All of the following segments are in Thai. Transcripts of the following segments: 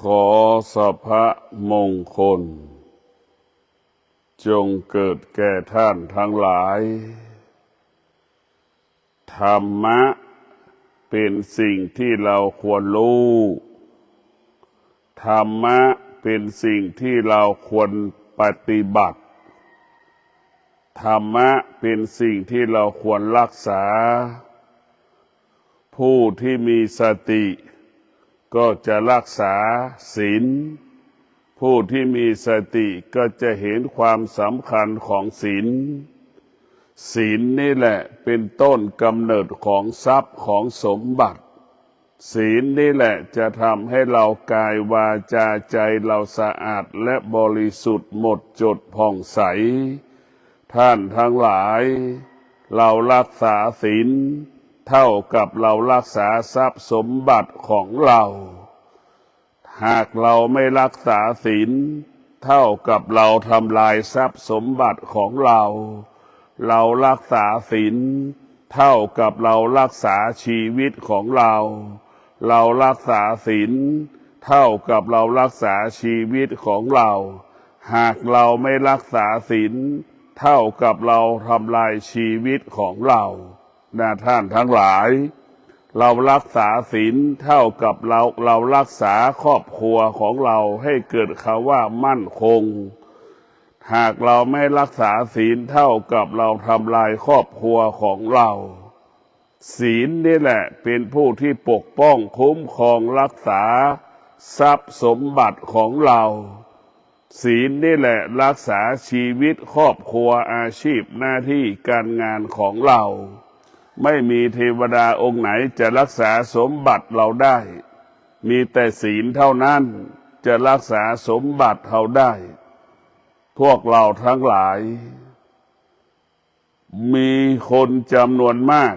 ขอสัพพะมงคลจงเกิดแก่ท่านทั้งหลายธรรมะเป็นสิ่งที่เราควรรู้ธรรมะเป็นสิ่งที่เราควรปฏิบัติธรรมะเป็นสิ่งที่เราควรรักษาผู้ที่มีสติก็จะรักษาศีลผู้ที่มีสติก็จะเห็นความสำคัญของศีลศีลนี่แหละเป็นต้นกำเนิดของทรัพย์ของสมบัติศีลนี่แหละจะทำให้เรากายวาจาใจเราสะอาดและบริสุทธิ์หมดจดผ่องใสท่านทั้งหลายเรารักษาศีลเท่ากับเรารักษาทรัพย์สมบัติของเราหากเราไม่รักษาศีลเท่ากับเราทำลายทรัพย์สมบัติของเราเรารักษาศีลเท่ากับเรารักษาชีวิตของเราเรารักษาศีลเท่ากับเรารักษาชีวิตของเราหากเราไม่รักษาศีลเท่ากับเราทำลายชีวิตของเราท่านทั้งหลายเรารักษาศีลเท่ากับเรารักษาครอบครัวของเราให้เกิดคำว่ามั่นคงหากเราไม่รักษาศีลเท่ากับเราทำลายครอบครัวของเราศีลนี่แหละเป็นผู้ที่ปกป้องคุ้มครองรักษาทรัพย์สมบัติของเราศีลนี่แหละรักษาชีวิตครอบครัวอาชีพหน้าที่การงานของเราไม่มีเทวดาองค์ไหนจะรักษาสมบัติเราได้มีแต่ศีลเท่านั้นจะรักษาสมบัติเราได้พวกเราทั้งหลายมีคนจำนวนมาก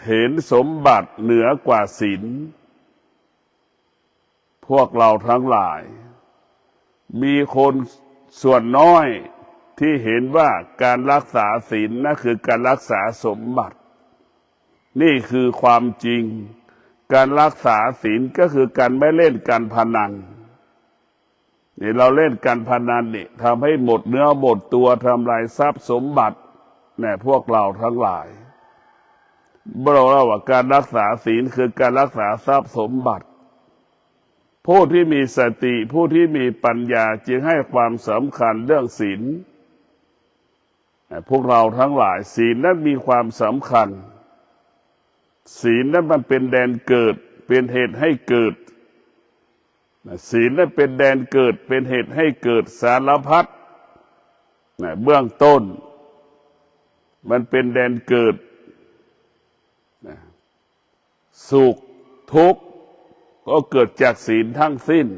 เห็นสมบัติเหนือกว่าศีลพวกเราทั้งหลายมีคนส่วนน้อยที่เห็นว่าการรักษาศีลนั่นคือการรักษาสมบัตินี่คือความจริงการรักษาศีลก็คือการไม่เล่นการพนันนี่เราเล่นการพนันนี่ทำให้หมดเนื้อหมดตัวทำลายทรัพย์สมบัติเนี่ยพวกเราทั้งหลายเราเล่าว่าการรักษาศีลคือการรักษาทรัพย์สมบัติผู้ที่มีสติผู้ที่มีปัญญาจึงให้ความสำคัญเรื่องศีลพวกเราทั้งหลายศีลนั้นมีความสำคัญศีลนั้นมันเป็นแดนเกิดเป็นเหตุให้เกิดศีลนั้นเป็นแดนเกิดเป็นเหตุให้เกิดสารพัดเบื้องต้นมันเป็นแดนเกิดสุขทุกข์ก็เกิดจากศีลทั้งสิ้น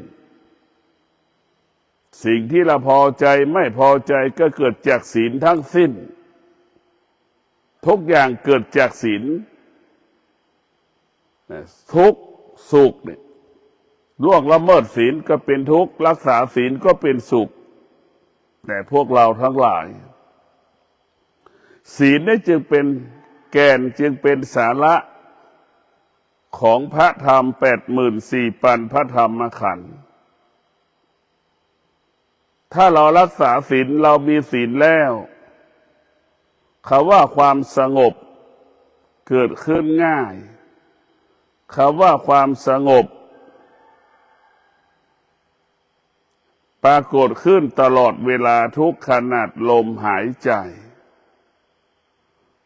สิ่งที่เราพอใจไม่พอใจก็เกิดจากศีลทั้งสิ้นทุกอย่างเกิดจากศีลทุกข์สุขเนี่ยล่วงละเมิดศีลก็เป็นทุกข์รักษาศีลก็เป็นสุขแต่พวกเราทั้งหลายศีลนี่จึงเป็นแก่นจึงเป็นสาระของพระธรรม 84,000 พระธรรมขันธ์ถ้าเรารักษาศีลเรามีศีลแล้วคำว่าความสงบเกิดขึ้นง่ายคำว่าความสงบปรากฏขึ้นตลอดเวลาทุกขณะลมหายใจ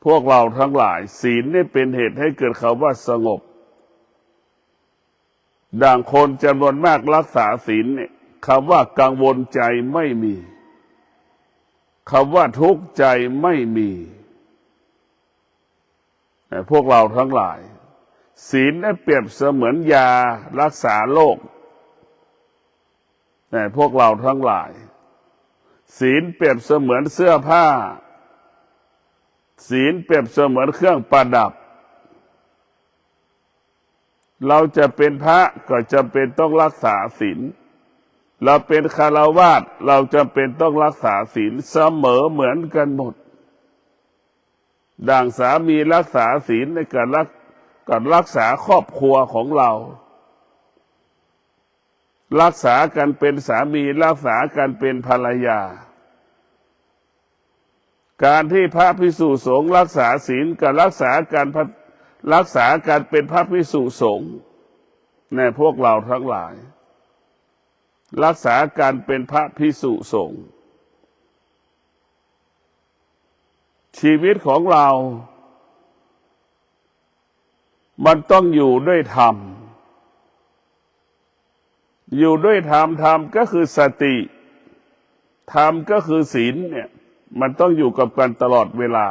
พวกเราทั้งหลายศีลนี่เป็นเหตุให้เกิดคำว่าสงบดังคนจำนวนมากรักษาศีลเนี่ยคำว่ากังวลใจไม่มีคำว่าทุกข์ใจไม่มีแต่พวกเราทั้งหลายศีลได้เปรียบเสมือนยารักษาโรคแต่พวกเราทั้งหลายศีลเปรียบเสมือนเสื้อผ้าศีลเปรียบเสมือนเครื่องประดับเราจะเป็นพระก็จำเป็นต้องรักษาศีลเราเป็นฆราวาสเราจำเป็นต้องรักษาศีลเสมอเหมือนกันหมดดังสามีรักษาศีลในการรักษาครอบครัวของเรา รักษากันเป็นสามีรักษากันเป็นภรรยาการที่พระภิกษุสงฆ์รักษาศีลกับรักษาการเป็นพระภิกษุสงฆ์ในพวกเราทั้งหลายรักษาการเป็นพระภิกษุสงฆ์ชีวิตของเรามันต้องอยู่ด้วยธรรมอยู่ด้วยธรรมธรรมก็คือสติธรรมก็คือศีลเนี่ยมันต้องอยู่กับกันตลอดเวลา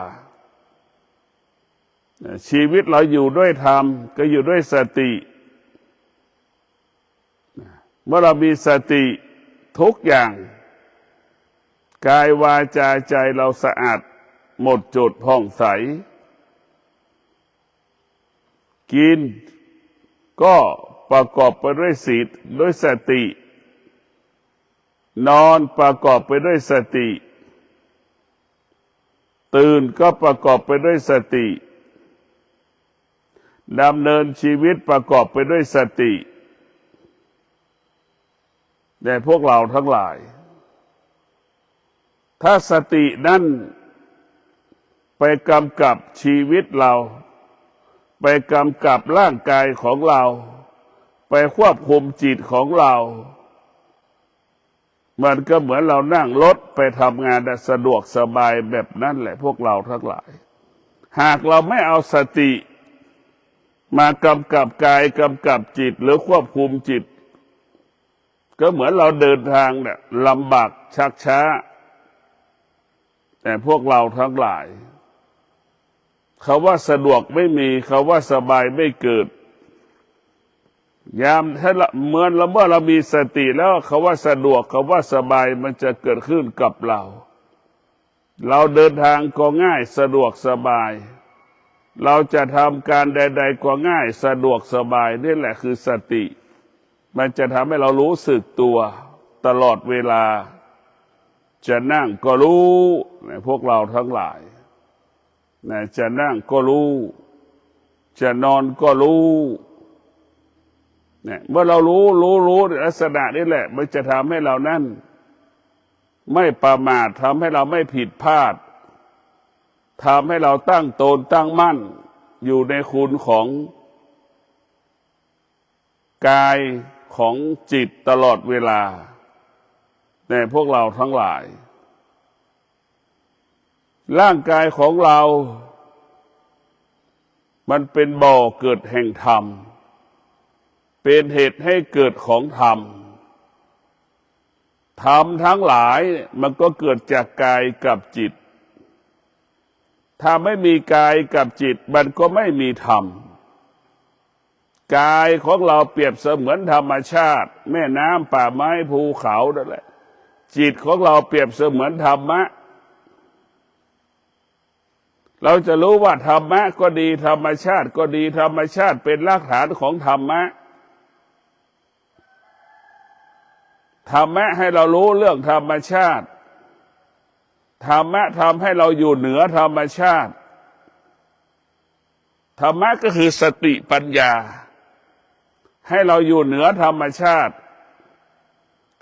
ชีวิตเราอยู่ด้วยธรรมก็อยู่ด้วยสติเมื่อเรามีสติทุกอย่างกายวาจาใจเราสะอาดหมดจดผ่องใสกินก็ประกอบไปด้วยศีลด้วยสตินอนประกอบไปด้วยสติตื่นก็ประกอบไปด้วยสติดำเนินชีวิตประกอบไปด้วยสติแต่พวกเราทั้งหลายถ้าสตินั้นไปกำกับชีวิตเราไปกำกับร่างกายของเราไปควบคุมจิตของเรามันก็เหมือนเรานั่งรถไปทำงานได้สะดวกสบายแบบนั้นแหละพวกเราทั้งหลายหากเราไม่เอาสติมากำกับกายกำกับจิตหรือควบคุมจิตก็เหมือนเราเดินทางเนี่ยลำบากชักช้าแต่พวกเราทั้งหลายคำว่าสะดวกไม่มีคำว่าสบายไม่เกิดยามถ้าเมื่อเรามีสติแล้วคำว่าสะดวกคำว่าสบายมันจะเกิดขึ้นกับเราเดินทางก็ง่ายสะดวกสบายเราจะทำการใดๆก็ง่ายสะดวกสบายนี่แหละคือสติมันจะทำให้เรารู้สึกตัวตลอดเวลาจะนั่งก็รู้พวกเราทั้งหลายจะนั่งก็รู้จะนอนก็รู้เมื่อเรารู้ลักษณะนี้แหละมันจะทำให้เรานั่นไม่ประมาททำให้เราไม่ผิดพลาดทำให้เราตั้งตนตั้งมั่นอยู่ในคุณของกายของจิตตลอดเวลาในพวกเราทั้งหลายร่างกายของเรามันเป็นบ่อเกิดแห่งธรรมเป็นเหตุให้เกิดของธรรมธรรมทั้งหลายมันก็เกิดจากกายกับจิตถ้าไม่มีกายกับจิตมันก็ไม่มีธรรมกายของเราเปรียบเสมือนธรรมชาติแม่น้ำป่าไม้ภูเขานั่นแหละจิตของเราเปรียบเสมือนธรรมะเราจะรู้ว่าธรรมะก็ดีธรรมชาติก็ดีธรรมชาติเป็นรากฐานของธรรมะธรรมะให้เรารู้เรื่องธรรมชาติธรรมะทำให้เราอยู่เหนือธรรมชาติธรรมะก็คือสติปัญญาให้เราอยู่เหนือธรรมชาติ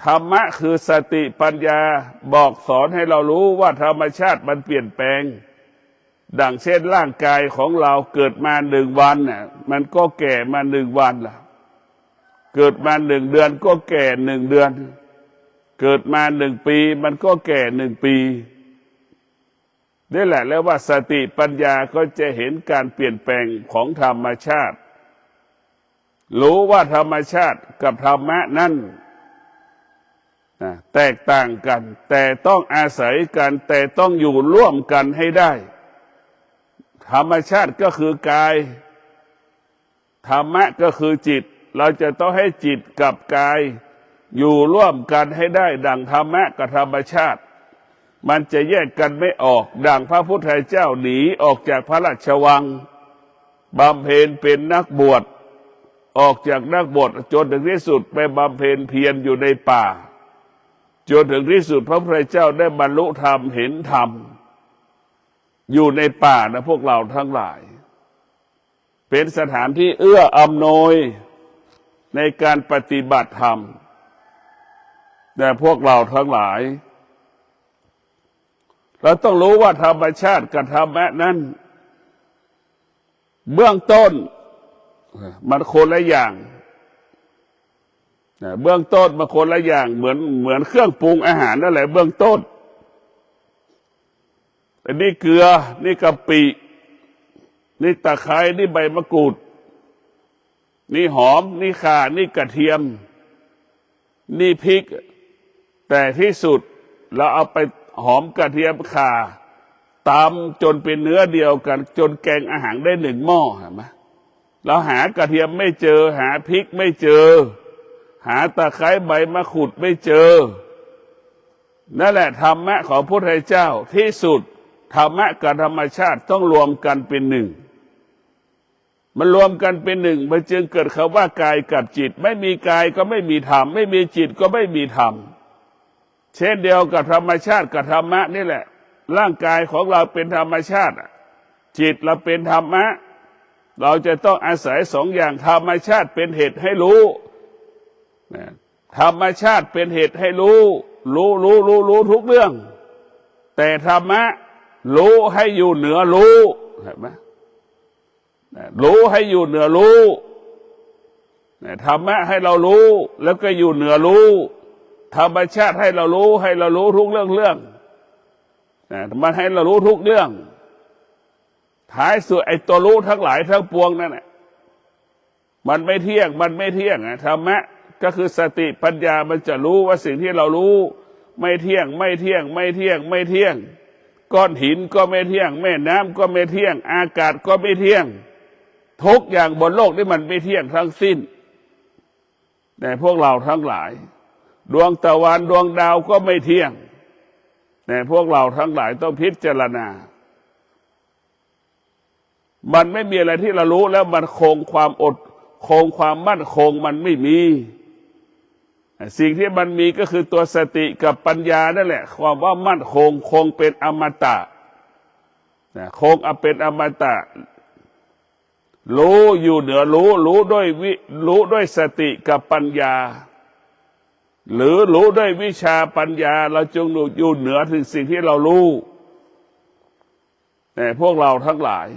ธรรมะคือสติปัญญาบอกสอนให้เรารู้ว่าธรรมชาติมันเปลี่ยนแปลงดังเช่นร่างกายของเราเกิดมา1 วันน่ะมันก็แก่มา1 วันล่ะเกิดมา1 เดือนก็แก่1 เดือนเกิดมา1 ปีมันก็แก่1 ปีนี่แหละแล้วว่าสติปัญญาก็จะเห็นการเปลี่ยนแปลงของธรรมชาติรู้ว่าธรรมชาติกับธรรมะนั้นแตกต่างกันแต่ต้องอาศัยกันแต่ต้องอยู่ร่วมกันให้ได้ธรรมชาติก็คือกายธรรมะก็คือจิตเราจะต้องให้จิตกับกายอยู่ร่วมกันให้ได้ดังธรรมะกับธรรมชาติมันจะแยกกันไม่ออกดังพระพุทธเจ้าหนีออกจากพระราชวังบำเพ็ญเป็นนักบวชออกจากนักบวชจนถึงที่สุดไปบำเพ็ญเพียรอยู่ในป่าจนถึงที่สุดพระพุทธเจ้าได้บรรลุธรรมเห็นธรรมอยู่ในป่านะพวกเราทั้งหลายเป็นสถานที่เอื้ออำนวยในการปฏิบัติธรรม แต่พวกเราทั้งหลายเราต้องรู้ว่าธรรมชาติกับธรรมะนั้นเบื้องต้นมันคนละอย่างเบื้องต้นมันคนละอย่างเหมือนเครื่องปรุงอาหารนั่นแหละเบื้องต้นแต่นี่เกลือนี่กะปินี่ตะไคร้นี่ใบมะกรูดนี่หอมนี่ข่านี่กระเทียมนี่พริกแต่ที่สุดเราเอาไปหอมกระเทียมข่าตำจนเป็นเนื้อเดียวกันจนแกงอาหารได้หนึ่งหม้อเห็นไหมเราหากระเทียมไม่เจอหาพริกไม่เจอหาตะไคร้ใบมะกรูดไม่เจอนั่นแหละธรรมะของพระพุทธเจ้าที่สุดธรรมะกับธรรมชาติต้องรวมกันเป็นหนึ่งมันรวมกันเป็นหนึ่งมันจึงเกิดคำว่ากายกับจิตไม่มีกายก็ไม่มีธรรมไม่มีจิตก็ไม่มีธรรมเช่นเดียวกับธรรมชาติกับธรรมะนี่แหละร่างกายของเราเป็นธรรมชาติจิตเราเป็นธรรมะเราจะต้องอาศัยสองอย่างธรรมชาติเป็นเหตุให้รู้ธรรมชาติเป็นเหตุให้รู้ทุกเรื่องแต่ธรรมะรู้ให้อยู่เหนือรู้เห็นไหมรู้ให้อยู่เหนือรู้ธรรมะให้เรารู้แล้วก็อยู่เหนือรู้ธรรมชาติให้เรารู้ทุกเรื่องมันให้เรารู้ทุกเรื่องท้ายสุดไอ้ตัวรู้ทั้งหลายทั้งปวงนั่นแหละมันไม่เที่ยงธรรมะก็คือสติปัญญามันจะรู้ว่าสิ่งที่เรารู้ไม่เที่ยงก้อนหินก็ไม่เที่ยงแม่น้ำก็ไม่เที่ยงอากาศก็ไม่เที่ยงทุกอย่างบนโลกนี้มันไม่เที่ยงทั้งสิ้นแต่พวกเราทั้งหลายดวงตะวันดวงดาวก็ไม่เที่ยงแต่พวกเราทั้งหลายต้องพิจารณามันไม่มีอะไรที่เรารู้แล้วมันคงความมั่นคงมันไม่มีสิ่งที่มันมีก็คือตัวสติกับปัญญานั่นแหละความว่ามั่นคงเป็นอมตะคงเป็นอมตะรู้อยู่เหนือรู้ด้วยสติกับปัญญาหรือรู้ด้วยวิชาปัญญาเราจงอยู่เหนือถึงสิ่งที่เรารู้แต่พวกเราทั้งหลาย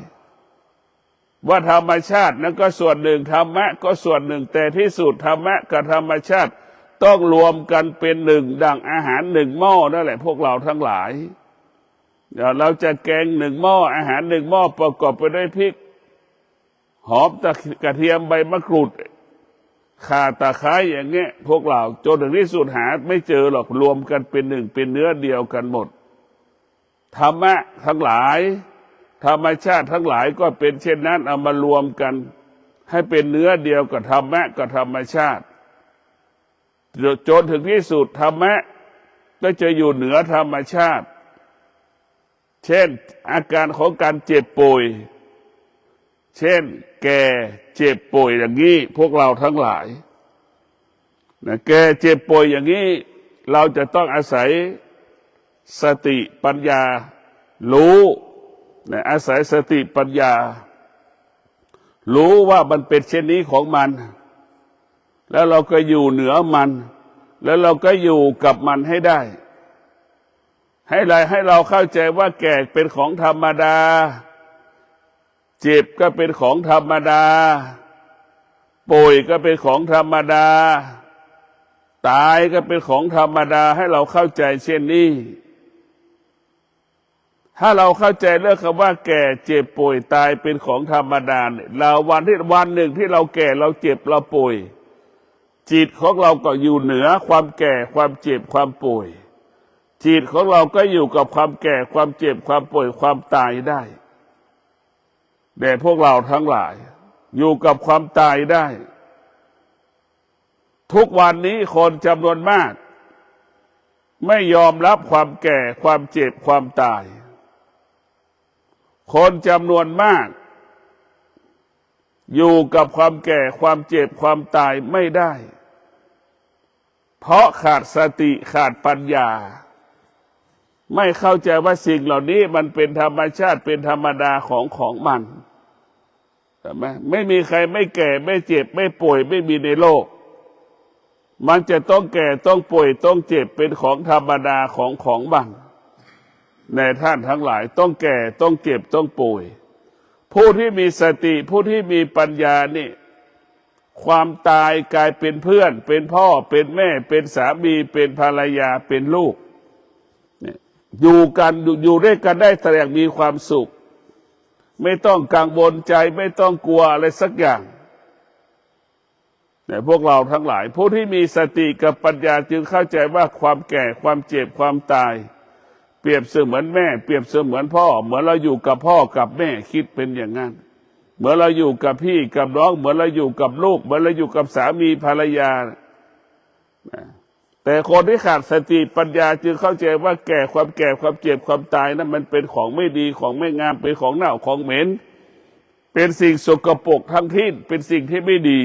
ว่าธรรมชาตินั้นก็ส่วนหนึ่งธรรมะก็ส่วนหนึ่งแต่ที่สุดธรรมะกับธรรมชาติต้องรวมกันเป็นหนึ่งดังอาหารหนึ่งหม้อนั่นแหละพวกเราทั้งหลายเดี๋ยวเราจะแกงหนึ่งหม้ออาหารหนึ่งหม้อประกอบไปด้วยพริกหอมกระเทียมใบมะกรูดข่าตะไคร้อย่างเงี้ยพวกเราจนถึงที่สุดหาไม่เจอหรอกรวมกันเป็นหนึ่งเป็นเนื้อเดียวกันหมดธรรมะทั้งหลายธรรมชาติทั้งหลายก็เป็นเช่นนั้นเอามารวมกันให้เป็นเนื้อเดียวกับธรรมะกับธรรมชาติจนถึงที่สุดธรรมะก็จะอยู่เหนือธรรมชาติเช่นอาการของการเจ็บป่วยเช่นแก่เจ็บป่วยอย่างนี้พวกเราทั้งหลายแก่เจ็บป่วยอย่างนี้เราจะต้องอาศัยสติปัญญารู้อาศัยสติปัญญารู้ว่ามันเป็นเช่นนี้ของมันแล้วเราก็อยู่เหนือมันแล้วเราก็อยู่กับมันให้ได้ให้เราเข้าใจว่าแก่เป็นของธรรมดาเจ็บก็เป็นของธรรมดาป่วยก็เป็นของธรรมดาตายก็เป็นของธรรมดาให้เราเข้าใจเช่นนี้ถ้าเราเข้าใจเรื่องคำว่าแก่เจ็บป่วยตายเป็นของธรรมดาเนี่ยเราวันหนึ่งที่เราแก่เราเจ็บเราป่วยจิตของเราก็อยู่เหนือความแก่ความเจ็บความป่วยจิตของเราก็อยู่กับความแก่ความเจ็บความป่วยความตายได้แต่พวกเราทั้งหลายอยู่กับความตายได้ทุกวันนี้คนจำนวนมากไม่ยอมรับความแก่ความเจ็บความตายคนจำนวนมากอยู่กับความแก่ความเจ็บความตายไม่ได้เพราะขาดสติขาดปัญญาไม่เข้าใจว่าสิ่งเหล่านี้มันเป็นธรรมชาติเป็นธรรมดาของมันใช่ไหมไม่มีใครไม่แก่ไม่เจ็บไม่ป่วยไม่มีในโลก มันจะต้องแก่ต้องป่วยต้องเจ็บเป็นของธรรมดาของมันในท่านทั้งหลายต้องแก่ต้องเจ็บต้องป่วยผู้ที่มีสติผู้ที่มีปัญญานี่ความตายกลายเป็นเพื่อนเป็นพ่อเป็นแม่เป็นสามีเป็นภรรยาเป็นลูกอยู่กันอยู่ด้วยกันได้แต่อย่างมีความสุขไม่ต้องกังวลใจไม่ต้องกลัวอะไรสักอย่างแต่พวกเราทั้งหลายผู้ที่มีสติกับปัญญาจึงเข้าใจว่าความแก่ความเจ็บความตายเปรียบเสมือนแม่เปรียบเสมือนพ่อเหมือนเราอยู่กับพ่อกับแม่คิดเป็นอย่างนั้นเหมือนเราอยู่กับพี่กับน้องเหมือนเราอยู่กับลูกเหมือนเราอยู่กับสามีภรรยาแต่คนที่ขาดสติปัญญาจึงเข้าใจว่าแก่ความเจ็บความตายนั้นมันเป็นของไม่ดีของไม่งามเป็นของเน่าของเหม็นเป็นสิ่งสกปรกทั้งที่เป็นสิ่งที่ไม่ดี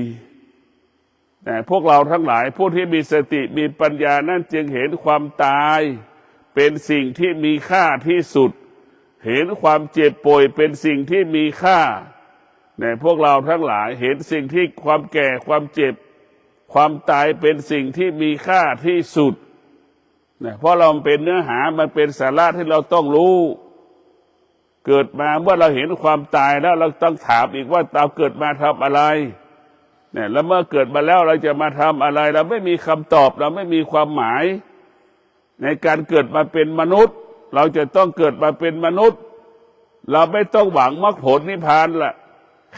แต่พวกเราทั้งหลายผู้ที่มีสติมีปัญญานั้นจึงเห็นความตายเป็นสิ่งที่มีค่าที่สุดเห็นความเจ็บป่วยเป็นสิ่งที่มีค่าแต่พวกเราทั้งหลายเห็นสิ่งที่ความแก่ความเจ็บความตายเป็นสิ่งที่มีค่าที่สุดเพราะเราเป็นเนื้อหามันเป็นสาระที่เราต้องรู้เกิดมาเมื่อเราเห็นความตายแล้วเราต้องถามอีกว่าเราเกิดมาทำอะไรเนี่ยแล้วเมื่อเกิดมาแล้วเราจะมาทำอะไรเราไม่มีคำตอบเราไม่มีความหมายในการเกิดมาเป็นมนุษย์เราจะต้องเกิดมาเป็นมนุษย์เราไม่ต้องหวังมรรคผลนิพพานละ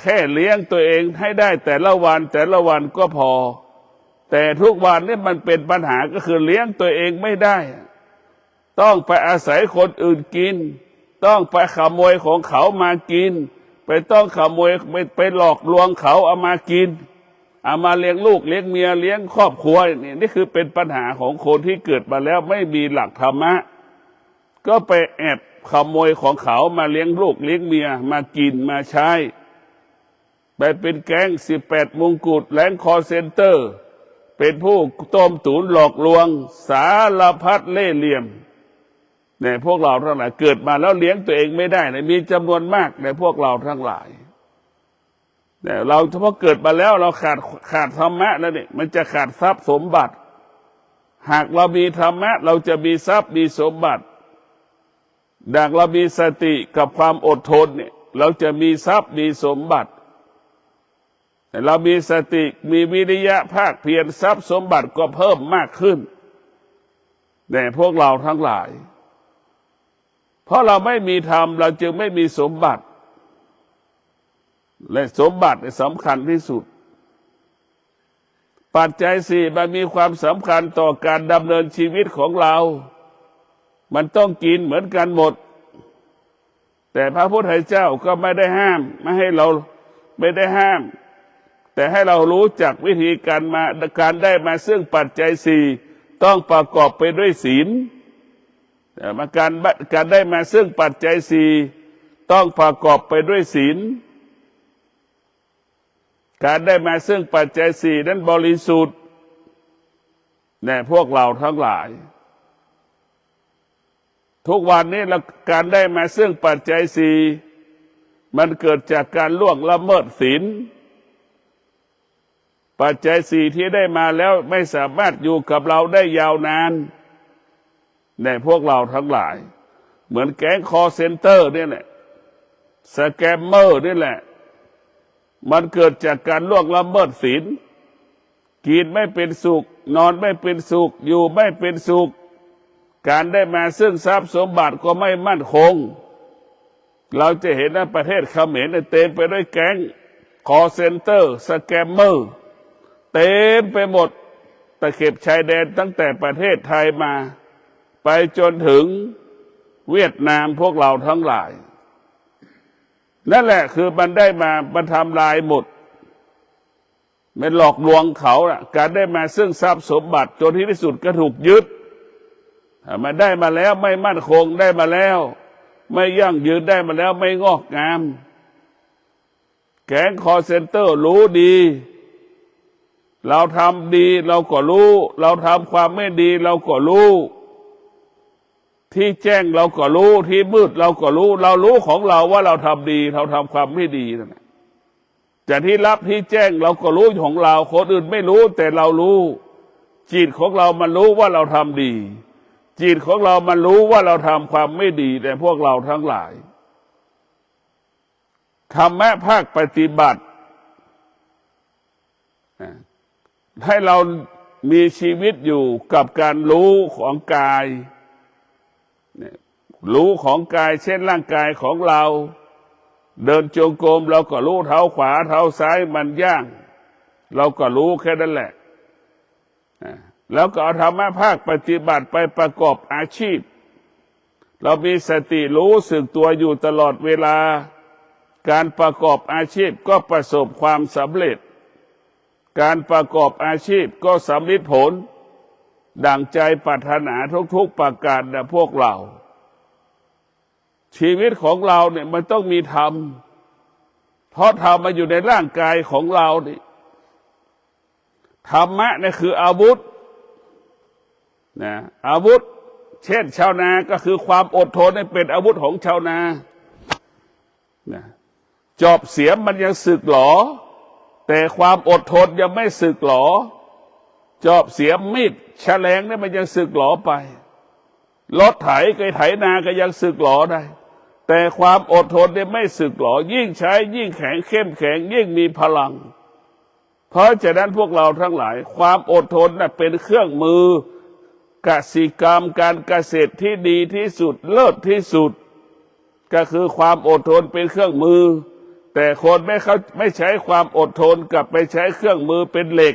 แค่เลี้ยงตัวเองให้ได้แต่ละวันก็พอแต่ทุกวันนี่มันเป็นปัญหาก็คือเลี้ยงตัวเองไม่ได้ต้องไปอาศัยคนอื่นกินต้องไปขโมยของเขามากินไปต้องขโมยไปหลอกลวงเขาเอามากินเอามาเลี้ยงลูกเลี้ยงเมียเลี้ยงครอบครัวนี่คือเป็นปัญหาของคนที่เกิดมาแล้วไม่มีหลักธรรมะก็ไปแอบขโมยของเขามาเลี้ยงลูกเลี้ยงเมียมากินมาใช้ไปเป็นแก๊ง18 มงกุฎแหลงคอเซ็นเตอร์เป็นผู้ต้มตุ๋นหลอกลวงสารพัดเล่ห์เหลี่ยมเนี่ยพวกเราทั้งหลายเกิดมาแล้วเลี้ยงตัวเองไม่ได้เนี่ยมีจำนวนมากในพวกเราทั้งหลายแต่เราเฉพาะเกิดมาแล้วเราขาดธรรมะแล้วเนี่ยมันจะขาดทรัพย์สมบัติหากเรามีธรรมะเราจะมีทรัพย์มีสมบัติดังเรามีสติกับความอดทนเนี่ยเราจะมีทรัพย์มีสมบัติแต่เรามีสติมีวิริยะภาคเพียรทรัพย์สมบัติก็เพิ่มมากขึ้นแต่พวกเราทั้งหลายเพราะเราไม่มีธรรมเราจึงไม่มีสมบัติและสมบัติสำคัญที่สุดปัจจัยสี่มันมีความสำคัญต่อการดำเนินชีวิตของเรามันต้องกินเหมือนกันหมดแต่พระพุทธเจ้าก็ไม่ได้ห้ามไม่ให้เราไม่ได้ห้ามแต่ให้เรารู้จักวิธีการได้มาซึ่งปัจจัยสี่ต้องประกอบไปด้วยศีลแต่การได้มาซึ่งปัจจัยสี่ต้องประกอบไปด้วยศีลการได้มาซึ่งปัจจัยสี่นั้นบริสุทธิ์แน่พวกเราทั้งหลายทุกวันนี้การได้มาซึ่งปัจจัยสี่มันเกิดจากการล่วงละเมิดศีลปัจจัยสี่ที่ได้มาแล้วไม่สามารถอยู่กับเราได้ยาวนานในพวกเราทั้งหลายเหมือนแก๊งคอเซ็นเตอร์นี่แหละสแกมเมอร์นี่แหละมันเกิดจากการล่วงละเมิดศีลกินไม่เป็นสุขนอนไม่เป็นสุขอยู่ไม่เป็นสุขการได้มาซึ่งทรัพย์สมบัติก็ไม่มั่นคงเราจะเห็นว่าประเทศเขมรเต็มไปด้วยแก๊งคอเซ็นเตอร์สแกมเมอร์เต็มไปหมดตะเข็บชายแดนตั้งแต่ประเทศไทยมาไปจนถึงเวียดนามพวกเราทั้งหลายนั่นแหละคือมันได้มาทำลายหมดมันหลอกลวงเขาการได้มาซึ่งทรัพย์สมบัติจนที่สุดก็ถูกยึดมันได้มาแล้วไม่มั่นคงได้มาแล้วไม่ยั่งยืนได้มาแล้วไม่งอกงามแก๊งคอเซ็นเตอร์รู้ดีเราทำดีเราก็รู้เราทำความไม่ดีเราก็รู้ที่แจ้งเราก็รู้ที่มืดเราก็รู้เรารู้ของเราว่าเราทำดีเราทำความไม่ดีนั่นแหละแต่ที่ลับที่แจ้งเราก็รู้ของเราคนอื่นไม่รู้แต่เรารู้ จิตของเรามันรู้ว่าเราทำดีจิตของเรามันรู้ว่าเราทำความไม่ดีแต่พวกเราทั้งหลายธรรมะภาคปฏิบัติให้เรามีชีวิตอยู่กับการรู้ของกายรู้ของกายเช่นร่างกายของเราเดินจงกรมเราก็รู้เท้าขวาเท้าซ้ายมันย่างเราก็รู้แค่นั้นแหละแล้วก็เอาธรรมะภาคปฏิบัติไปประกอบอาชีพเรามีสติรู้สึกตัวอยู่ตลอดเวลาการประกอบอาชีพก็ประสบความสำเร็จการประกอบอาชีพก็สำเร็จผลดังใจปรารถนาทุกๆประการนะพวกเราชีวิตของเราเนี่ยมันต้องมีธรรมเพราะธรรมมาอยู่ในร่างกายของเรานี่ธรรมะเนี่ยคืออาวุธนะอาวุธเช่นชาวนาก็คือความอดทนนี่เป็นอาวุธของชาวนานะจอบเสียมมันยังสึกหรอแต่ความอดทนยังไม่สึกหรอจอบเสียมมีดแฉลงนี่มันยังสึกหรอไปรถไถไถนาก็ยังสึกหรอได้แต่ความอดทนเนี่ยไม่สึกหรอยิ่งใช้ยิ่งแข็งเข้มแข็งยิ่งมีพลังเพราะฉะนั้นพวกเราทั้งหลายความอดทนน่ะเป็นเครื่องมือกสิกรรมการเกษตรที่ดีที่สุดเลิศที่สุดก็คือความอดทนเป็นเครื่องมือแต่คนไม่ใช้ความอดทนกลับไปใช้เครื่องมือเป็นเหล็ก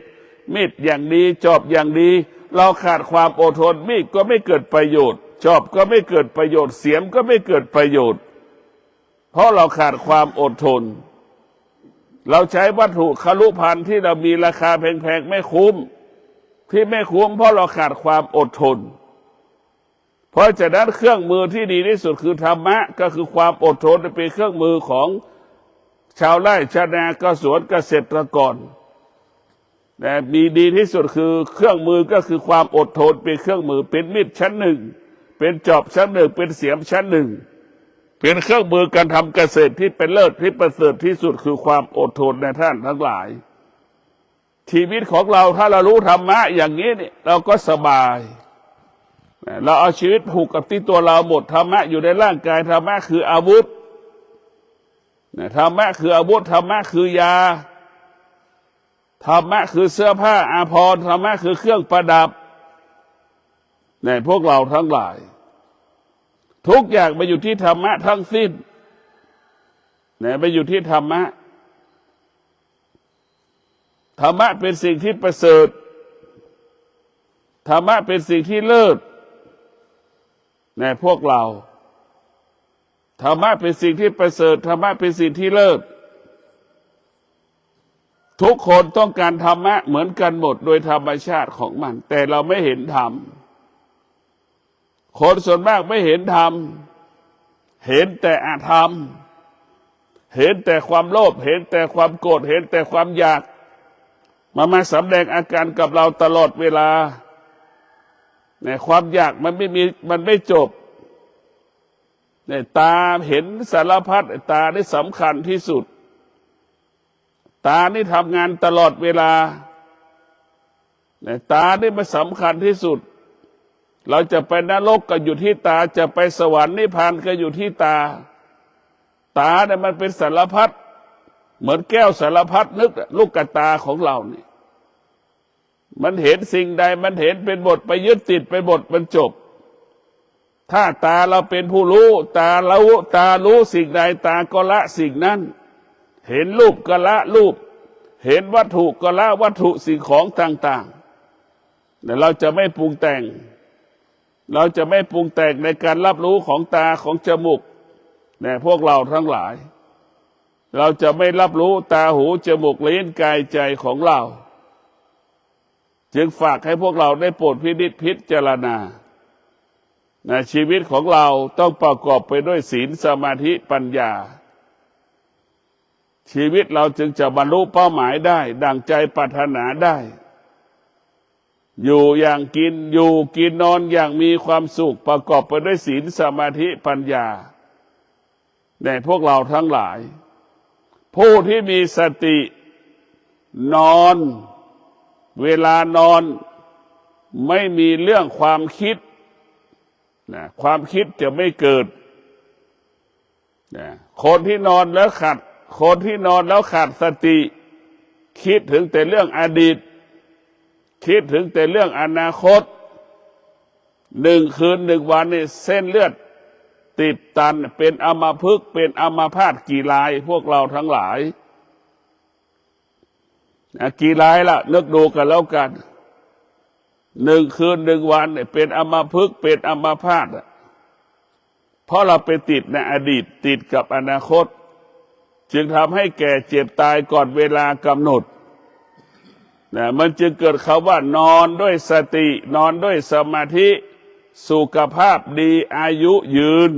มีดอย่างดีจอบอย่างดีเราขาดความอดทนมีดก็ไม่เกิดประโยชน์จอบก็ไม่เกิดประโยชน์เสียมก็ไม่เกิดประโยชน์เพราะเราขาดความอดทนเราใช้วัตถุคฤภัณฑ์ที่เรามีราคาแพงๆไม่คุ้มที่ไม่คุ้มเพราะเราขาดความอดทนเพราะฉะนั้นเครื่องมือที่ดีที่สุดคือธรรมะก็คือความอดทนเป็นเครื่องมือของชาวไร่ชาวนาเกษตรเกษตรกรแต่มีดีที่สุดคือเครื่องมือก็คือความอดทนเป็นเครื่องมือเป็นมีดชั้นหนึ่งเป็นจอบชั้นหนึ่งเป็นเสียมชั้นหนึ่งเป็นเครื่องมือการทำเกษตรที่เป็นเลิศที่ประเสริฐที่สุดคือความอดทนในท่านทั้งหลายชีวิตของเราถ้าเรารู้ธรรมะอย่างนี้เนี่ยเราก็สบายเราเอาชีวิตผูกกับที่ตัวเราหมดธรรมะอยู่ในร่างกายธรรมะคืออาวุธธรรมะคืออาวุธธรรมะคือยาธรรมะคือเสื้อผ้าอาภรณ์ธรรมะคือเครื่องประดับในพวกเราทั้งหลายทุกอย่างมาอยู่ที่ธรรมะทั้งสิ้นเนี่ยไปอยู่ที่ธรรมะธรรมะเป็นสิ่งที่ประเสริฐธรรมะเป็นสิ่งที่เลิศในพวกเราธรรมะเป็นสิ่งที่ประเสริฐธรรมะเป็นสิ่งที่เลิศทุกคนต้องการธรรมะเหมือนกันหมดโดยธรรมชาติของมันแต่เราไม่เห็นธรรมคนส่วนมากไม่เห็นธรรมเห็นแต่อธรรมเห็นแต่ความโลภเห็นแต่ความโกรธเห็นแต่ความอยากมาสำแดงอาการกับเราตลอดเวลาเนี่ยความอยากมันไม่จบเนี่ยตาเห็นสารพัดตานี่สำคัญที่สุดตานี่ทำงานตลอดเวลาเนี่ยตานี่มันสำคัญที่สุดเราจะไปนรกก็อยู่ที่ตาจะไปสวรรค์นิพพานก็อยู่ที่ตาตาเนี่ยมันเป็นสารพัดเหมือนแก้วสารพัดนึกลูกกระตาของเรานี่มันเห็นสิ่งใดมันเห็นเป็นบทไปยึดติดไปบทมันจบถ้าตาเราเป็นผู้รู้ตารู้สิ่งใดตาก็ละสิ่งนั้นเห็นรูปก็ละรูปเห็นวัตถุก็ละวัตถุสิ่งของต่างๆแต่เราจะไม่ปรุงแต่งเราจะไม่ปรุงแต่งในการรับรู้ของตาของจมูกเนี่ยพวกเราทั้งหลายเราจะไม่รับรู้ตาหูจมูกลิ้นกายใจของเราจึงฝากให้พวกเราได้โปรดพินิจพิจารณาชีวิตของเราต้องประกอบไปด้วยศีลสมาธิปัญญาชีวิตเราจึงจะบรรลุเป้าหมายได้ดังใจปรารถนาได้อยู่อย่างกินนอนอย่างมีความสุขประกอบไปด้วยศีลสมาธิปัญญาในพวกเราทั้งหลายผู้ที่มีสตินอนเวลานอน ไม่มีเรื่องความคิดนะความคิดจะไม่เกิดนะคนที่นอนแล้วขาดสติคิดถึงแต่เรื่องอดีตคิดถึงแต่เรื่องอนาคต1 คืน 1 วันนี่เส้นเลือดติดตันเป็นอัมพฤกษ์เป็นอัมพาตกี่รายพวกเราทั้งหลายกี่รายล่ะนึกดูกันแล้วกัน1 คืน 1 วันเนี่ยเป็นอัมพฤกษ์เป็นอัมพาตเพราะเราไปติดในอดีตติดกับอนาคตจึงทำให้แก่เจ็บตายก่อนเวลากำหนดมันจึงเกิดคำว่านอนด้วยสตินอนด้วยสมาธิสุขภาพดีอายุยืน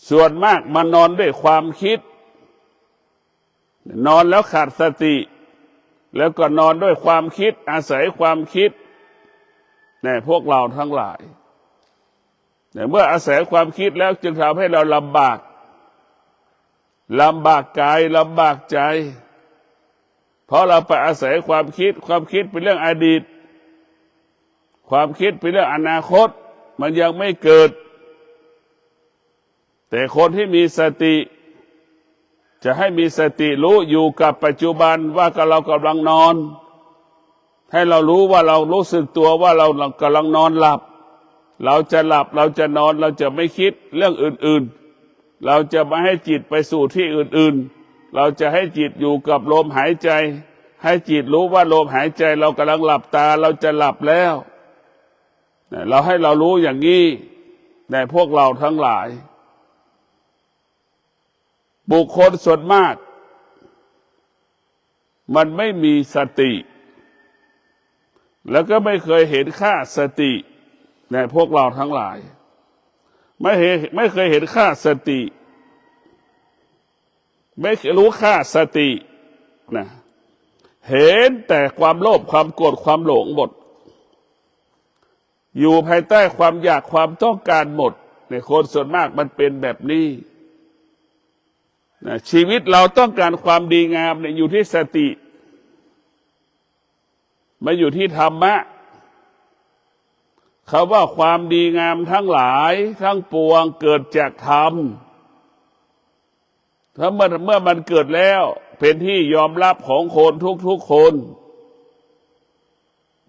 ส่วนมากมานอนด้วยความคิดนอนแล้วขาดสติแล้วก็นอนด้วยความคิดอาศัยความคิดพวกเราทั้งหลายเมื่ออาศัยความคิดแล้วจึงทำให้เราลำบากกายลำบากใจเพราะเราไปอาศัยความคิดเป็นเรื่องอดีตความคิดเป็นเรื่องอนาคตมันยังไม่เกิดแต่คนที่มีสติจะให้มีสติรู้อยู่กับปัจจุบันว่าเรากำลังนอนให้เรารู้ว่าเรารู้สึกตัวว่าเรากำลังนอนหลับเราจะหลับเราจะนอนเราจะไม่คิดเรื่องอื่นๆเราจะไม่ให้จิตไปสู่ที่อื่นๆเราจะให้จิตอยู่กับลมหายใจให้จิตรู้ว่าลมหายใจเรากำลังหลับตาเราจะหลับแล้วเราให้เรารู้อย่างนี้ในพวกเราทั้งหลายบุคคลส่วนมากมันไม่มีสติแล้วก็ไม่เคยเห็นค่าสติในพวกเราทั้งหลายไม่เคยเห็นค่าสติไม่รู้ค่าสตินะเห็นแต่ความโลภความโกรธความหลงหมดอยู่ภายใต้ความอยากความต้องการหมดในคนส่วนมากมันเป็นแบบนี้นะชีวิตเราต้องการความดีงามเนี่ยอยู่ที่สติไม่อยู่ที่ธรรมะเขาว่าความดีงามทั้งหลายทั้งปวงเกิดจากธรรมถ้าเมื่อมันเกิดแล้วเป็นที่ยอมรับของคนทุกคน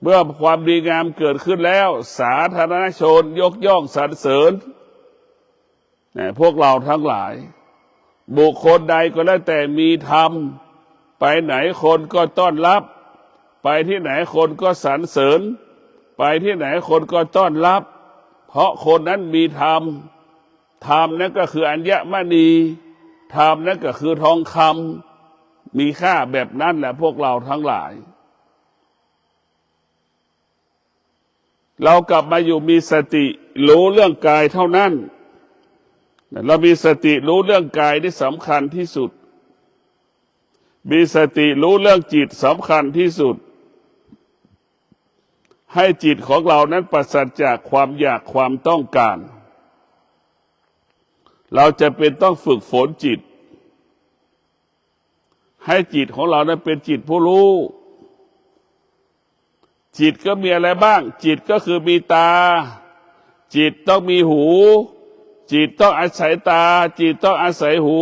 เมื่อความดีงามเกิดขึ้นแล้วสาธารณชนยกย่องสรรเสริญพวกเราทั้งหลายบุคคลใดก็แล้วแต่มีธรรมไปไหนคนก็ต้อนรับไปที่ไหนคนก็สรรเสริญไปที่ไหนคนก็ต้อนรับเพราะคนนั้นมีธรรมนั้นก็คืออัญมณีธรรมนั้นก็คือทองคำมีค่าแบบนั้นแหละพวกเราทั้งหลายเรากลับมาอยู่มีสติรู้เรื่องกายเท่านั้นเรามีสติรู้เรื่องกายที่สำคัญที่สุดมีสติรู้เรื่องจิตสำคัญที่สุดให้จิตของเรานั้นปราศจากความอยากความต้องการเราจะเป็นต้องฝึกฝนจิตให้จิตของเรานั้นเป็นจิตผู้รู้จิตก็มีอะไรบ้างจิตก็คือมีตาจิตต้องมีหูจิตต้องอาศัยตาจิตต้องอาศัยหู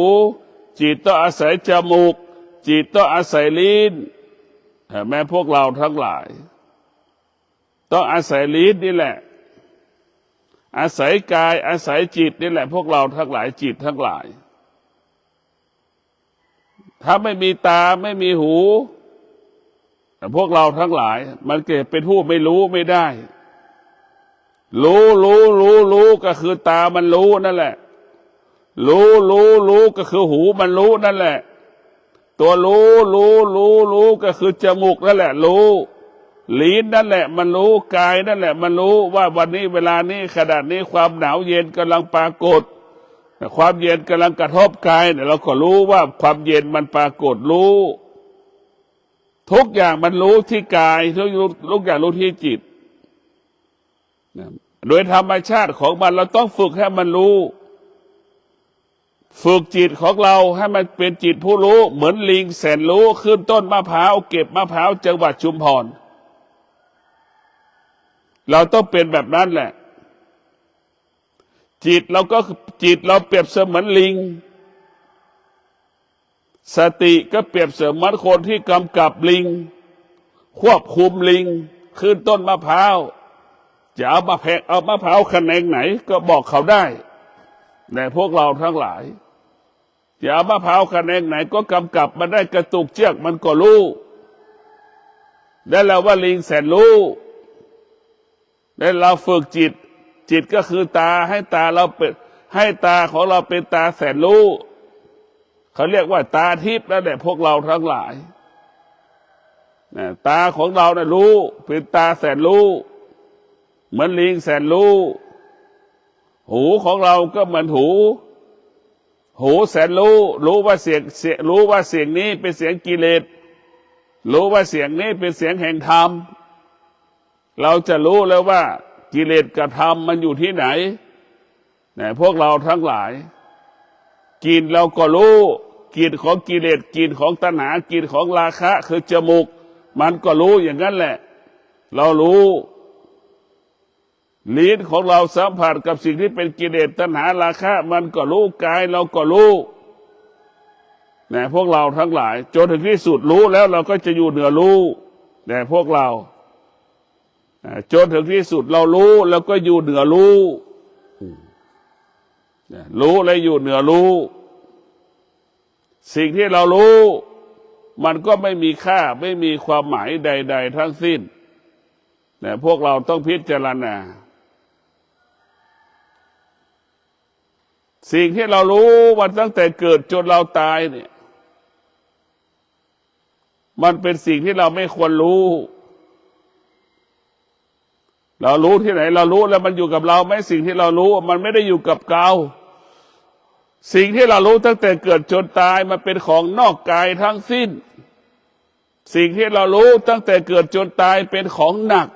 จิตต้องอาศัยจมูกจิตต้องอาศัยลิ้นแม้พวกเราทั้งหลายต้องอาศัยลิ้นนี่แหละอาศัยกายอาศัยจิตนี่แหละพวกเราทั้งหลายจิตทั้งหลายถ้าไม่มีตาไม่มีหูพวกเราทั้งหลายมันเกิดเป็นผู้ไม่รู้ไม่ได้รู้ก็คือตามันรู้นั่นแหละรู้ก็คือหูมันรู้นั่นแหละตัวรู้ก็คือจมูกนั่นแหละรู้ลิ้นนั่นแหละมันรู้กายนั่นแหละมันรู้ว่าวันนี้เวลานี้ขณะนี้ความหนาวเย็นกำลังปรากฏความเย็นกำลังกระทบกายเนี่ยเราก็รู้ว่าความเย็นมันปรากฏรู้ทุกอย่างมันรู้ที่กายทุกอย่างรู้ที่จิตโดยธรรมชาติของมันเราต้องฝึกให้มันรู้ฝึกจิตของเราให้มันเป็นจิตผู้รู้เหมือนลิงแสนรู้ขึ้นต้นมะพร้าวเก็บมะพร้าวจังหวัดชุมพร เราต้องเป็นแบบนั้นแหละจิตเราเปรียบเสมือนลิงสติก็เปรียบเสมือนคนที่กำกับลิงควบคุมลิงขึ้นต้นมะพร้าวจะเอามะพร้าวแขนงไหนก็บอกเขาได้แต่พวกเราทั้งหลายจะเอามะพร้าวแขนงไหนก็กำกับมันได้กระตุกเชือกมันก็รู้ได้แล้วว่าลิงแสนรู้ได้เราฝึกจิตก็คือตาให้ตาของเราเป็นตาแสนรู้เขาเรียกว่าตาทิพย์นั่นแหละพวกเราทั้งหลายตาของเราเนี่ยรู้เป็นตาแสนรู้เหมือนลิงแสนรู้หูของเราก็เหมือนหูแสนรู้ว่าเสียงรู้ว่าเสียงนี้เป็นเสียงกิเลสรู้ว่าเสียงนี้เป็นเสียงแห่งธรรมเราจะรู้แล้วว่ากิเลสกับธรรมมันอยู่ที่ไหนพวกเราทั้งหลายกินเราก็รู้กินของกิเลสกินของตัณหากินของราคะคือจมูกมันก็รู้อย่างนั้นแหละเรารู้ลิ้นของเราสัมผัสกับสิ่งที่เป็นกิเลสตัณหาราคะมันก็รู้กายเราก็รู้พวกเราทั้งหลายจนถึงที่สุดรู้แล้วเราก็จะอยู่เหนือรู้พวกเราจนถึงที่สุดเรารู้แล้วก็อยู่เหนือรู้รู้และอยู่เหนือรู้สิ่งที่เรารู้มันก็ไม่มีค่าไม่มีความหมายใดๆทั้งสิ้นพวกเราต้องพิจารณาสิ่งที่เรารู้มันตั้งแต่เกิดจนเราตายเนี่ยมันเป็นสิ่งที่เราไม่ควรรู้เรารู้ที่ไหนเรารู้แล้วมันอยู่กับเราไหมสิ่งที่เรารู้มันไม่ได้อยู่กับเราสิ่งที่เรารู้ตั้งแต่เกิดจนตายมันเป็นของนอกกายทั้งสิ้นสิ่งที่เรารู้ตั้งแต่เกิดจนตายเป็นของหนัก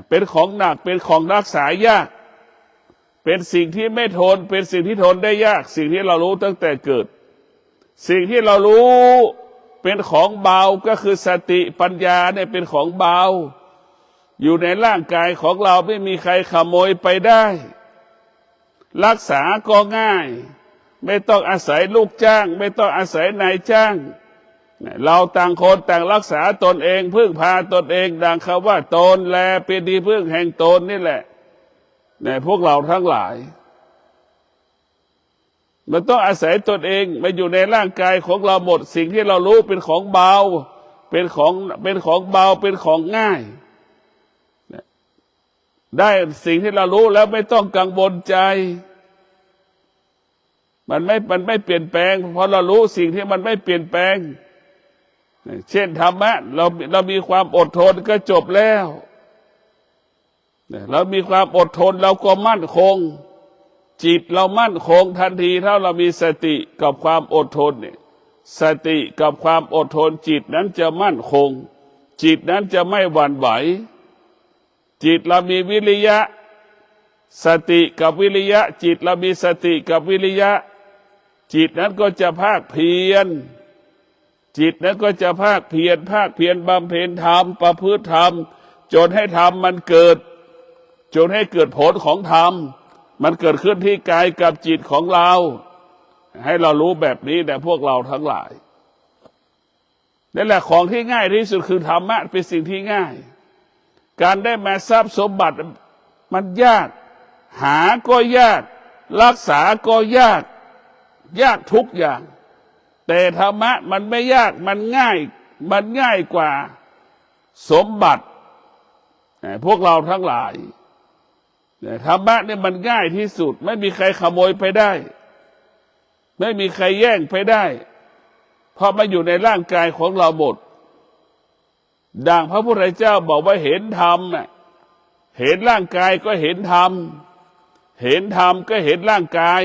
เป็นของหนักเป็นของรักษายากเป็นสิ่งที่ไม่ทนเป็นสิ่งที่ทนได้ยากสิ่งที่เรารู้ตั้งแต่เกิดสิ่งที่เรารู้เป็นของเบาก็คือสติปัญญาเนี่ยเป็นของเบาอยู่ในร่างกายของเราไม่มีใครขโมยไปได้รักษาก็ง่ายไม่ต้องอาศัยลูกจ้างไม่ต้องอาศัยนายจ้างเราต่างคนต่างรักษาตนเองพึ่งพาตนเองดังคำว่าตนแลเป็นที่พึ่งแห่งตนนี่แหละพวกเราทั้งหลายมันต้องอาศัยตนเองมาอยู่ในร่างกายของเราหมดสิ่งที่เรารู้เป็นของเบาเป็นของเบาเป็นของง่ายได้สิ่งที่เรารู้แล้วไม่ต้องกังวลใจมันไม่เปลี่ยนแปลงเพราะเรารู้สิ่งที่มันไม่เปลี่ยนแปลงเช่นธรรมะเรามีความอดทนก็จบแล้วเรามีความอดทนเราก็มั่นคงจิตเรามั่นคงทันทีถ้าเรามีสติกับความอดทนเนี่ยสติกับความอดทนจิตนั้นจะมั่นคงจิตนั้นจะไม่หวั่นไหวจิตเรามีวิริยะสติกับวิริยะจิตเรามีสติกับวิริยะจิตนั้นก็จะภาคเพียรจิตนั้นก็จะภาคเพียรบำเพ็ญธรรมประพฤติธรรมจนให้ธรรมมันเกิดจนให้เกิดผลของธรรมมันเกิดขึ้นที่กายกับจิตของเราให้เรารู้แบบนี้แต่พวกเราทั้งหลายนั่นแหละของที่ง่ายที่สุดคือธรรมะเป็นสิ่งที่ง่ายการได้มาทรัพย์สมบัติมันยากหาก็ยากรักษาก็ยากทุกอย่างแต่ธรรมะมันไม่ยากมันง่ายกว่าสมบัติพวกเราทั้งหลายธรรมะเนี่ยมันง่ายที่สุดไม่มีใครขโมยไปได้ไม่มีใครแย่งไปได้เพราะมันอยู่ในร่างกายของเราหมดดังพระพุทธเจ้าบอกว่าเห็นธรรมเห็นร่างกายก็เห็นธรรมเห็นธรรมก็เห็นร่างกาย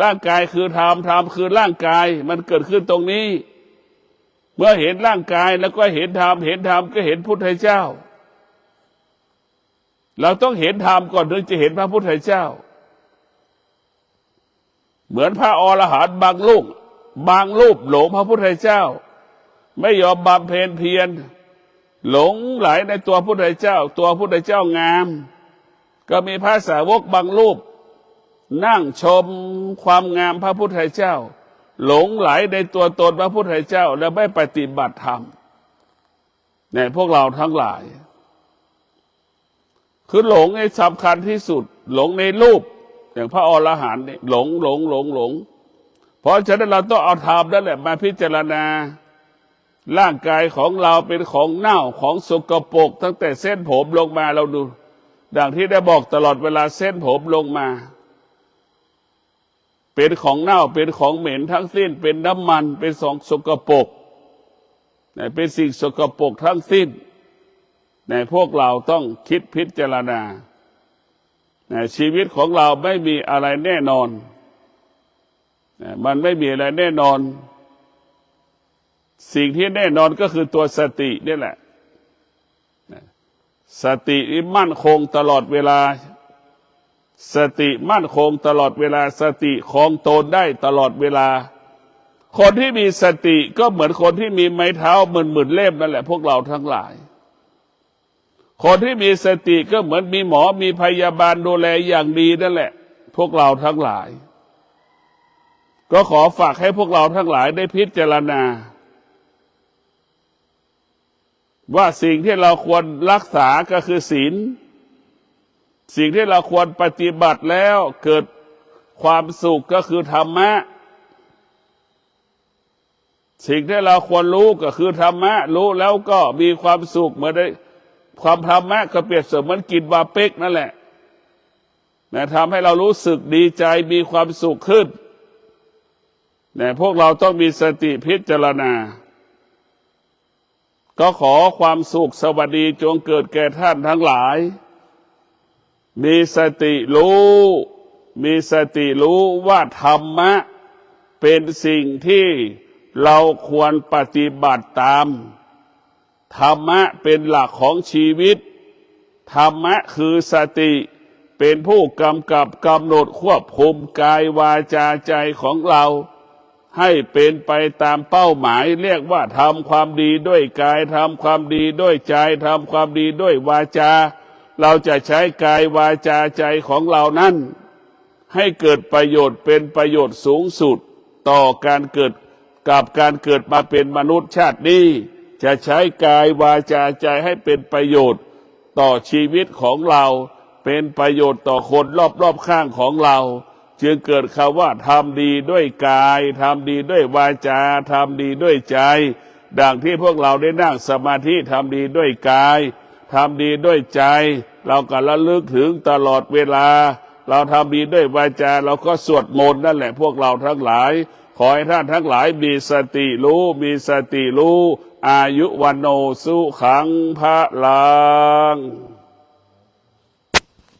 ร่างกายคือธรรมธรรมคือร่างกายมันเกิดขึ้นตรงนี้เมื่อเห็นร่างกายแล้วก็เห็นธรรมก็เห็นพุทธเจ้าเราต้องเห็นธรรมก่อนถึงจะเห็นพระพุทธเจ้าเหมือนพระอรหันต์บางรูปหลงพระพุทธเจ้าไม่ยอมบำเพ็ญเพียร หลงไหลในตัวพุทธเจ้าตัวพุทธเจ้างามก็มีพระสาวกบางรูปนั่งชมความงามพระพุทธเจ้าหลงไหลในตัวตนพระพุทธเจ้าแล้วไม่ปฏิบัติธรรมเนี่ยพวกเราทั้งหลายคือหลงในสำคัญที่สุดหลงในรูปอย่างพระอรหันต์เนี่ยหลงเพราะฉะนั้นเราต้องเอาธรรมนั่นแหละมาพิจารณาร่างกายของเราเป็นของเน่าของสกปรกตั้งแต่เส้นผมลงมาเราดูดังที่ได้บอกตลอดเวลาเส้นผมลงมาเป็นของเน่าเป็นของเหม็นทั้งสิ้นเป็นน้ำมันเป็นของสกปรกเป็นสิ่งสกปรกทั้งสิ้นในพวกเราต้องคิดพิจารณาชีวิตของเราไม่มีอะไรแน่นอนมันไม่มีอะไรแน่นอนสิ่งที่แน่นอนก็คือตัวสตินี่แหละสติที่มั่นคงตลอดเวลาสติมั่นคงตลอดเวลาสติครองตนได้ตลอดเวลาคนที่มีสติก็เหมือนคนที่มีไม้เท้าหมื่นเล่มนั่นแหละพวกเราทั้งหลายคนที่มีสติก็เหมือนมีหมอมีพยาบาลดูแลอย่างดีนั่นแหละพวกเราทั้งหลายก็ขอฝากให้พวกเราทั้งหลายได้พิจารณาว่าสิ่งที่เราควรรักษาก็คือศีลสิ่งที่เราควรปฏิบัติแล้วเกิดความสุขก็คือธรรมะสิ่งที่เราควรรู้ก็คือธรรมะรู้แล้วก็มีความสุขเหมือนได้ความธรรมะก็เปรียบเสมือนกินวาเป๊กนั่นแหละทำให้เรารู้สึกดีใจมีความสุขขึ้นพวกเราต้องมีสติพิจารณาก็ขอความสุขสวัสดีจงเกิดแก่ท่านทั้งหลายมีสติรู้ว่าธรรมะเป็นสิ่งที่เราควรปฏิบัติตามธรรมะเป็นหลักของชีวิตธรรมะคือสติเป็นผู้กำกับกำหนดควบคุมกายวาจาใจของเราให้เป็นไปตามเป้าหมายเรียกว่าทำความดีด้วยกายทำความดีด้วยใจทำความดีด้วยวาจาเราจะใช้กายวาจาใจของเรานั้นให้เกิดประโยชน์เป็นประโยชน์สูงสุดต่อการเกิดกับการเกิดมาเป็นมนุษย์ชาตินี้จะใช้กายวาจาใจให้เป็นประโยชน์ต่อชีวิตของเราเป็นประโยชน์ต่อคนรอบข้างของเราจึงเกิดคำว่าทำดีด้วยกายทำดีด้วยวาจาทำดีด้วยใจดังที่พวกเราได้นั่งสมาธิทำดีด้วยกายทำดีด้วยใจเราก็ระลึกถึงตลอดเวลาเราทำดีด้วยวาจาเราก็สวดมนต์นั่นแหละพวกเราทั้งหลายขอให้ท่านทั้งหลายมีสติรู้อายุวันโนสุขังพระลัง